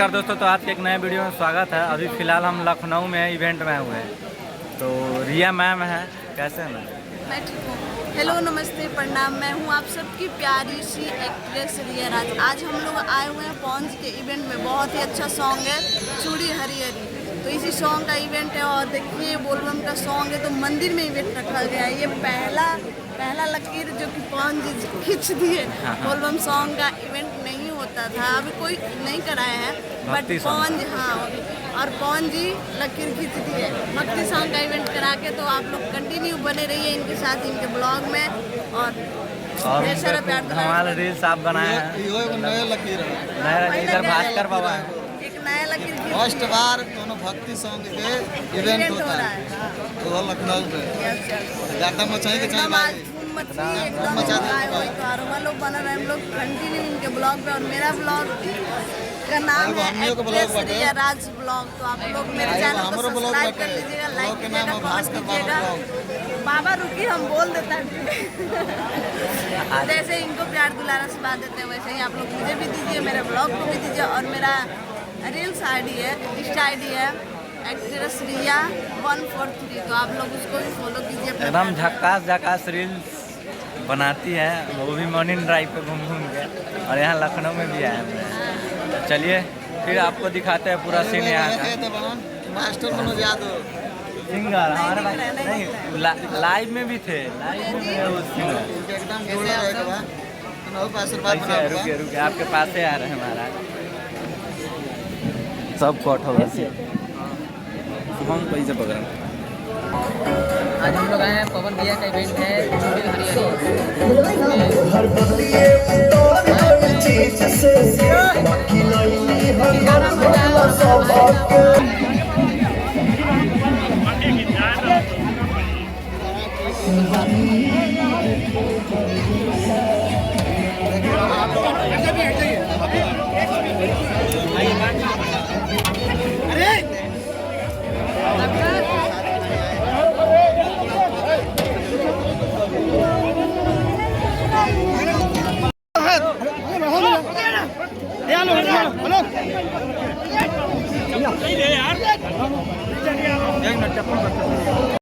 नमस्कार दोस्तों, तो आपके एक नए वीडियो में स्वागत है। अभी फ़िलहाल हम लखनऊ में इवेंट में हुए हैं। तो रिया मैम है, कैसे हैं मैम? मैं ठीक हूँ। हेलो, नमस्ते, प्रणाम। मैं हूँ आप सबकी प्यारी सी एक्ट्रेस रिया राज। आज हम लोग आए हुए हैं पॉन्ज के इवेंट में। बहुत ही अच्छा सॉन्ग है, चूड़ी हरी हरी। तो इसी सॉन्ग का इवेंट है और देखिए बोलबम का सॉन्ग है, तो मंदिर में इवेंट रखा गया है। ये पहला लकीर जो कि पॉन्ज खींच दिए। बोलबम सॉन्ग का इवेंट नहीं होता था, अभी कोई नहीं कराया है, बट पॉन्ज और पॉन्ज जी लकीर खींच दिए भक्ति सॉन्ग का इवेंट करा के। तो आप लोग कंटिन्यू बने रहिए इनके साथ, इनके ब्लॉग में। और ढेर सारा प्यार हमारे रील्स आप बनाए हैं। नया लकीर नया इधर भास्कर बाबा है। एक नया लकीर फर्स्ट बार दोनों भक्ति सॉन्ग के इवेंट होता है तो लखनऊ में ज्यादा मचाई के चाहिए भाई। एकदम हम लोग बना रहे, हम लोग कंटिन्यू इनके ब्लॉग पे। और मेरा ब्लॉग का नाम है एक्ट्रेस रिया राज ब्लॉग। तो आप लोग मेरे चैनल को सब्सक्राइब कर लीजिएगा, लाइक कीजिएगा, कमेंट कीजिएगा। बाबा रुकी, हम बोल देता है। जैसे इनको प्यार दुलारा आशीर्वाद देते हैं, वैसे ही आप लोग मुझे भी दीजिए, मेरे ब्लॉग को भी दीजिए। और मेरा रील्स आईडी है, इंस्टा आईडी है एक्ट्रेस रिया 143। तो आप लोग उसको भी फॉलो कीजिए। एकदम झक्कास रील्स बनाती है, वो भी मॉर्निंग ड्राइव पे घूम के। और यहाँ लखनऊ में भी आए हैं। चलिए फिर आपको दिखाते हैं पूरा सीन यहाँ का। मास्टर मनोज यादव सिंगर हमारे पास नहीं, लाइव में भी थे, लाइव में भी है वो सिंगर। एकदम जोड़ा रहेगा। रुके आपके पास से आ रहे हैं महाराज। सब कट होगा शुभम पैसे पकड़। आज हम लोग आए हैं, पवन भैया का इवेंट है चूड़ी हरी हरी।